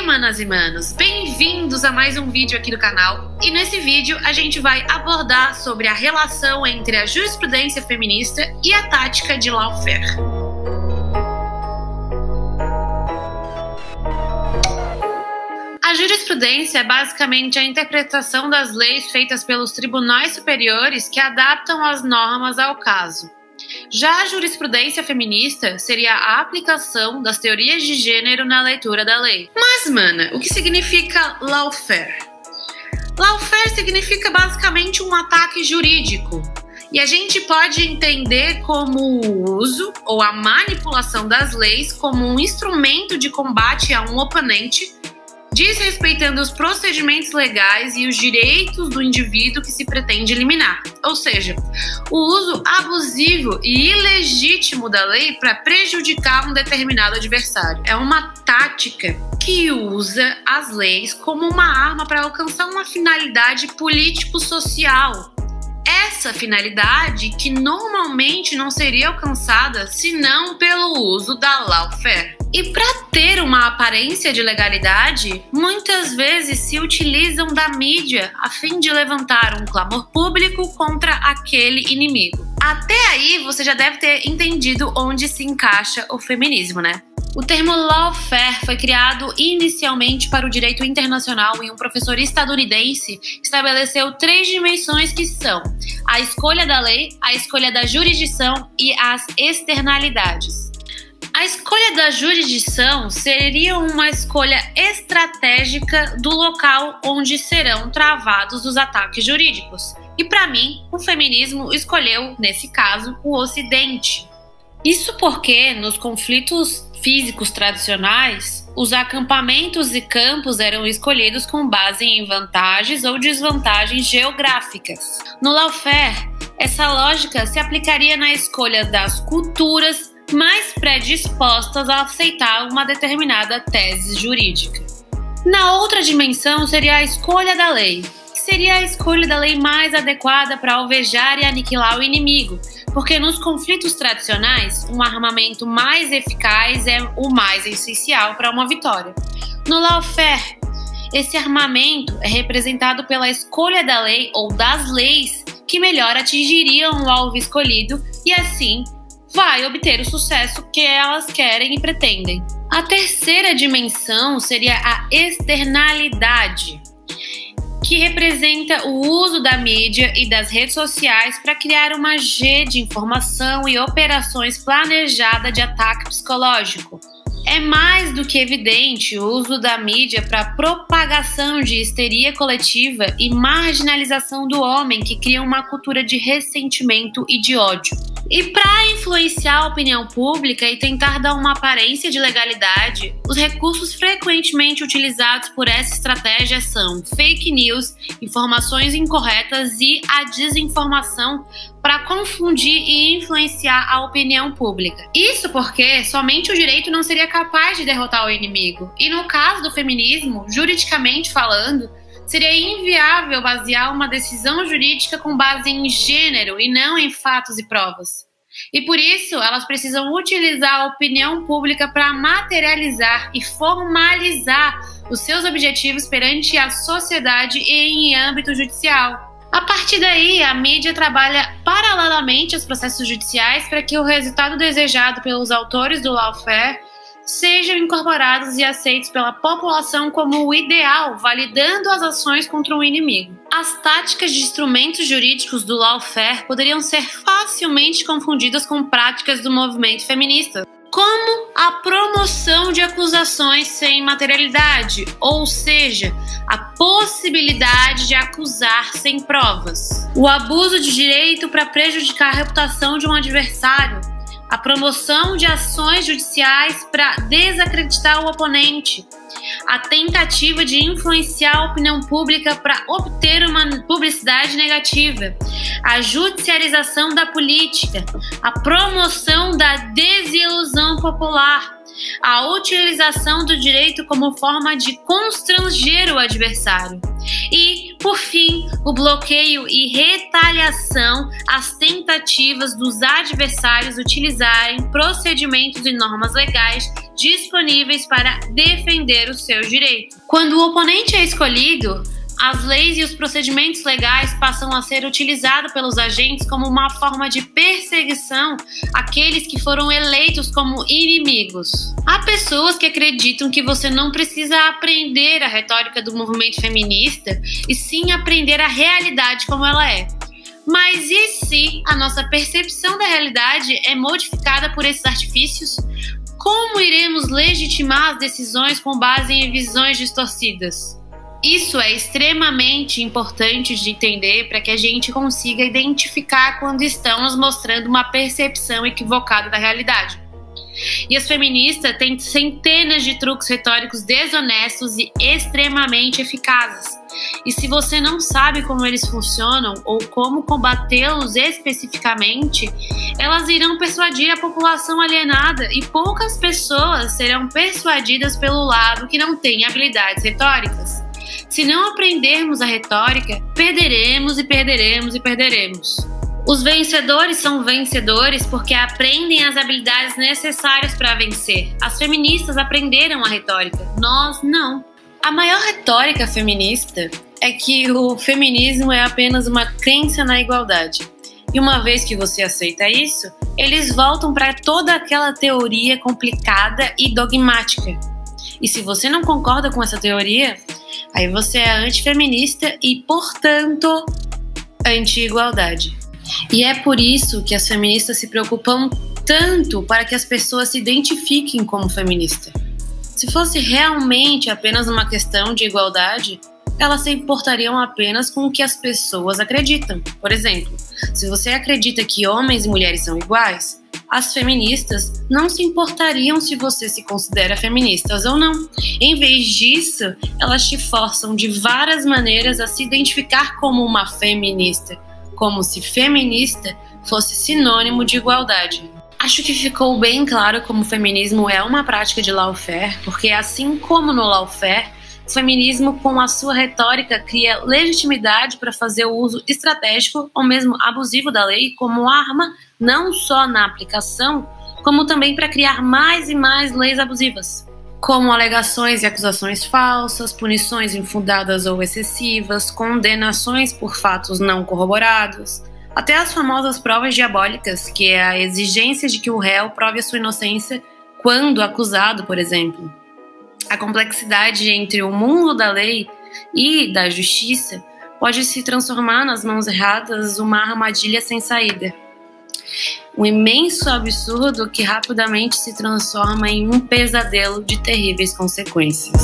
manas e manos, bem-vindos a mais um vídeo aqui do canal. E nesse vídeo a gente vai abordar sobre a relação entre a jurisprudência feminista e a tática de lawfare. A jurisprudência é basicamente a interpretação das leis feitas pelos tribunais superiores que adaptam as normas ao caso. Já a jurisprudência feminista seria a aplicação das teorias de gênero na leitura da lei. Mas, mana, o que significa lawfare? Lawfare significa basicamente um ataque jurídico. E a gente pode entender como o uso ou a manipulação das leis como um instrumento de combate a um oponente, desrespeitando os procedimentos legais e os direitos do indivíduo que se pretende eliminar. Ou seja, o uso abusivo e ilegítimo da lei para prejudicar um determinado adversário. É uma tática que usa as leis como uma arma para alcançar uma finalidade político-social. Essa finalidade que normalmente não seria alcançada senão pelo uso da lawfare. E para ter uma aparência de legalidade, muitas vezes se utilizam da mídia a fim de levantar um clamor público contra aquele inimigo. Até aí você já deve ter entendido onde se encaixa o feminismo, né? O termo lawfare foi criado inicialmente para o direito internacional e um professor estadunidense estabeleceu 3 dimensões que são a escolha da lei, a escolha da jurisdição e as externalidades. A escolha da jurisdição seria uma escolha estratégica do local onde serão travados os ataques jurídicos. E para mim, o feminismo escolheu, nesse caso, o Ocidente. Isso porque, nos conflitos físicos tradicionais, os acampamentos e campos eram escolhidos com base em vantagens ou desvantagens geográficas. No lawfare, essa lógica se aplicaria na escolha das culturas mais predispostas a aceitar uma determinada tese jurídica. Na outra dimensão seria a escolha da lei, que seria a escolha da lei mais adequada para alvejar e aniquilar o inimigo, porque nos conflitos tradicionais, um armamento mais eficaz é o mais essencial para uma vitória. No lawfare, esse armamento é representado pela escolha da lei ou das leis que melhor atingiriam o alvo escolhido e assim vai obter o sucesso que elas querem e pretendem. A terceira dimensão seria a externalidade, que representa o uso da mídia e das redes sociais para criar uma rede de informação e operações planejadas de ataque psicológico. É mais do que evidente o uso da mídia para propagação de histeria coletiva e marginalização do homem que cria uma cultura de ressentimento e de ódio. E para influenciar a opinião pública e tentar dar uma aparência de legalidade, os recursos frequentemente utilizados por essa estratégia são fake news, informações incorretas e a desinformação para confundir e influenciar a opinião pública. Isso porque somente o direito não seria capaz de derrotar o inimigo. E no caso do feminismo, juridicamente falando, seria inviável basear uma decisão jurídica com base em gênero e não em fatos e provas. E por isso, elas precisam utilizar a opinião pública para materializar e formalizar os seus objetivos perante a sociedade e em âmbito judicial. A partir daí, a mídia trabalha paralelamente aos processos judiciais para que o resultado desejado pelos autores do lawfare sejam incorporados e aceitos pela população como o ideal, validando as ações contra um inimigo. As táticas de instrumentos jurídicos do lawfare poderiam ser facilmente confundidas com práticas do movimento feminista, como a promoção de acusações sem materialidade, ou seja, a possibilidade de acusar sem provas, o abuso de direito para prejudicar a reputação de um adversário, a promoção de ações judiciais para desacreditar o oponente, a tentativa de influenciar a opinião pública para obter uma publicidade negativa, a judicialização da política, a promoção da desilusão popular, a utilização do direito como forma de constranger o adversário e por fim, o bloqueio e retaliação às tentativas dos adversários utilizarem procedimentos e normas legais disponíveis para defender os seus direitos. Quando o oponente é escolhido, as leis e os procedimentos legais passam a ser utilizados pelos agentes como uma forma de perseguição àqueles que foram eleitos como inimigos. Há pessoas que acreditam que você não precisa aprender a retórica do movimento feminista e sim aprender a realidade como ela é. Mas e se a nossa percepção da realidade é modificada por esses artifícios? Como iremos legitimar as decisões com base em visões distorcidas? Isso é extremamente importante de entender para que a gente consiga identificar quando estamos mostrando uma percepção equivocada da realidade. E as feministas têm centenas de truques retóricos desonestos e extremamente eficazes. E se você não sabe como eles funcionam ou como combatê-los especificamente, elas irão persuadir a população alienada e poucas pessoas serão persuadidas pelo lado que não tem habilidades retóricas. Se não aprendermos a retórica, perderemos e perderemos e perderemos. Os vencedores são vencedores porque aprendem as habilidades necessárias para vencer. As feministas aprenderam a retórica, nós não. A maior retórica feminista é que o feminismo é apenas uma crença na igualdade. E uma vez que você aceita isso, eles voltam para toda aquela teoria complicada e dogmática. E se você não concorda com essa teoria, aí você é antifeminista e, portanto, anti-igualdade. E é por isso que as feministas se preocupam tanto para que as pessoas se identifiquem como feminista. Se fosse realmente apenas uma questão de igualdade, elas se importariam apenas com o que as pessoas acreditam. Por exemplo, se você acredita que homens e mulheres são iguais, as feministas não se importariam se você se considera feminista ou não. Em vez disso, elas te forçam de várias maneiras a se identificar como uma feminista, como se feminista fosse sinônimo de igualdade. Acho que ficou bem claro como o feminismo é uma prática de lawfare, porque assim como no lawfare, o feminismo com a sua retórica cria legitimidade para fazer o uso estratégico ou mesmo abusivo da lei como arma, não só na aplicação, como também para criar mais e mais leis abusivas, como alegações e acusações falsas, punições infundadas ou excessivas, condenações por fatos não corroborados, até as famosas provas diabólicas, que é a exigência de que o réu prove a sua inocência quando acusado, por exemplo. A complexidade entre o mundo da lei e da justiça pode se transformar nas mãos erradas uma armadilha sem saída. Um imenso absurdo que rapidamente se transforma em um pesadelo de terríveis consequências.